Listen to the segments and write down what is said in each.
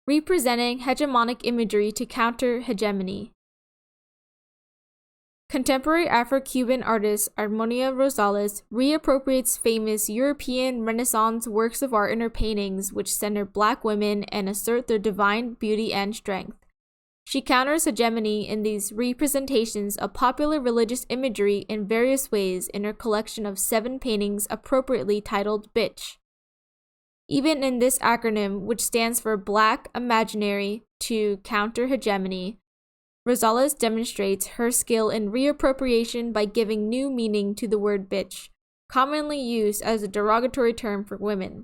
representing hegemonic imagery to counter hegemony. Contemporary Afro-Cuban artist Armonia Rosales reappropriates famous European Renaissance works of art in her paintings, which center Black women and assert their divine beauty and strength. She counters hegemony in these representations of popular religious imagery in various ways in her collection of 7 paintings appropriately titled Bitch. Even in this acronym, which stands for Black Imaginary to counter hegemony, Rosales demonstrates her skill in reappropriation by giving new meaning to the word bitch, commonly used as a derogatory term for women.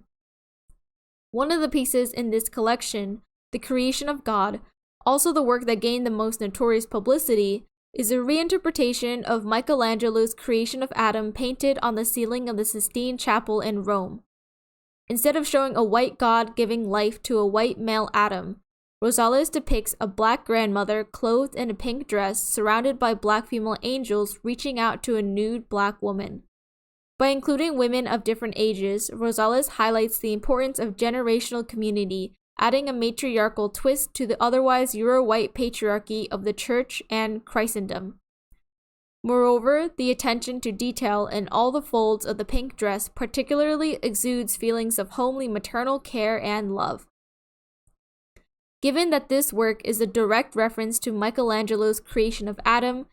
One of the pieces in this collection, The Creation of God, also the work that gained the most notorious publicity, is a reinterpretation of Michelangelo's Creation of Adam painted on the ceiling of the Sistine Chapel in Rome. Instead of showing a white god giving life to a white male Adam, Rosales depicts a Black grandmother clothed in a pink dress surrounded by Black female angels reaching out to a nude Black woman. By including women of different ages, Rosales highlights the importance of generational community, adding a matriarchal twist to the otherwise Euro-white patriarchy of the Church and Christendom. Moreover, the attention to detail in all the folds of the pink dress particularly exudes feelings of homely maternal care and love. Given that this work is a direct reference to Michelangelo's Creation of Adam,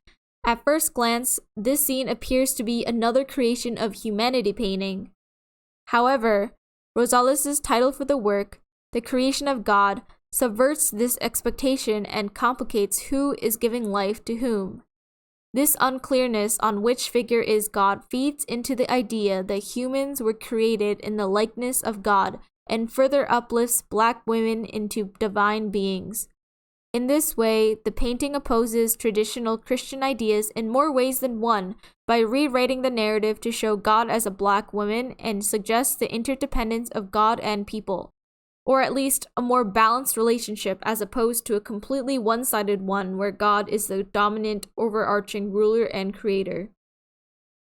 at first glance, this scene appears to be another creation of humanity painting. However, Rosales' title for the work, The Creation of God, subverts this expectation and complicates who is giving life to whom. This unclearness on which figure is God feeds into the idea that humans were created in the likeness of God and further uplifts Black women into divine beings. In this way, the painting opposes traditional Christian ideas in more ways than one by rewriting the narrative to show God as a Black woman and suggests the interdependence of God and people, or at least a more balanced relationship as opposed to a completely one-sided one where God is the dominant, overarching ruler and creator.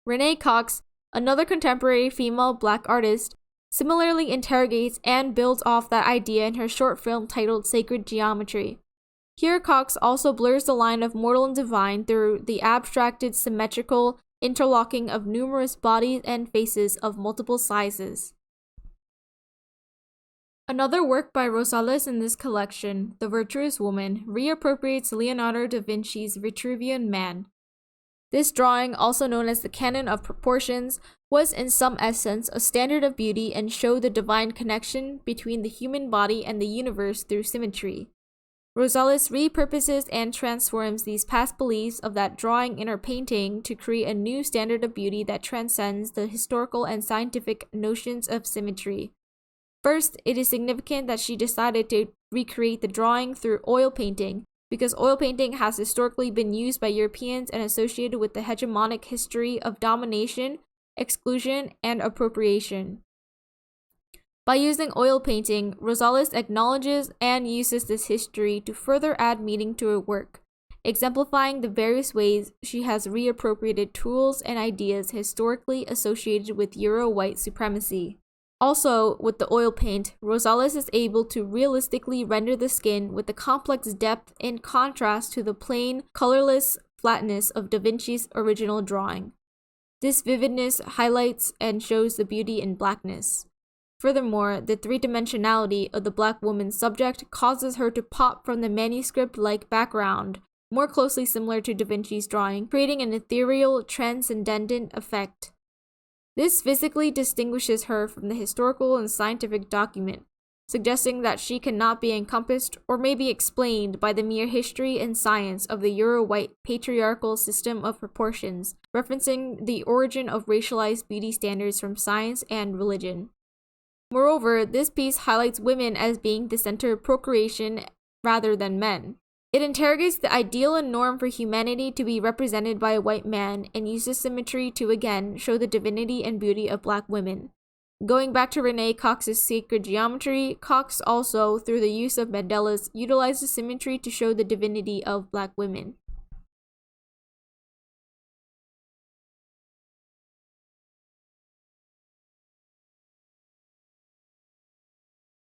Renee Cox, another contemporary female Black artist, similarly interrogates and builds off that idea in her short film titled Sacred Geometry. Here, Cox also blurs the line of mortal and divine through the abstracted symmetrical interlocking of numerous bodies and faces of multiple sizes. Another work by Rosales in this collection, The Virtuous Woman, reappropriates Leonardo da Vinci's Vitruvian Man. This drawing, also known as the Canon of Proportions, was in some essence a standard of beauty and showed the divine connection between the human body and the universe through symmetry. Rosales repurposes and transforms these past beliefs of that drawing in her painting to create a new standard of beauty that transcends the historical and scientific notions of symmetry. First, it is significant that she decided to recreate the drawing through oil painting, because oil painting has historically been used by Europeans and associated with the hegemonic history of domination, exclusion, and appropriation. By using oil painting, Rosales acknowledges and uses this history to further add meaning to her work, exemplifying the various ways she has reappropriated tools and ideas historically associated with Euro-white supremacy. Also, with the oil paint, Rosales is able to realistically render the skin with a complex depth in contrast to the plain, colorless flatness of Da Vinci's original drawing. This vividness highlights and shows the beauty in blackness. Furthermore, the three-dimensionality of the Black woman's subject causes her to pop from the manuscript-like background, more closely similar to Da Vinci's drawing, creating an ethereal, transcendent effect. This physically distinguishes her from the historical and scientific document, suggesting that she cannot be encompassed or may be explained by the mere history and science of the Euro-white patriarchal system of proportions, referencing the origin of racialized beauty standards from science and religion. Moreover, this piece highlights women as being the center of procreation rather than men. It interrogates the ideal and norm for humanity to be represented by a white man and uses symmetry to again show the divinity and beauty of Black women. Going back to Renee Cox's Sacred Geometry, Cox also, through the use of mandalas, utilizes symmetry to show the divinity of Black women.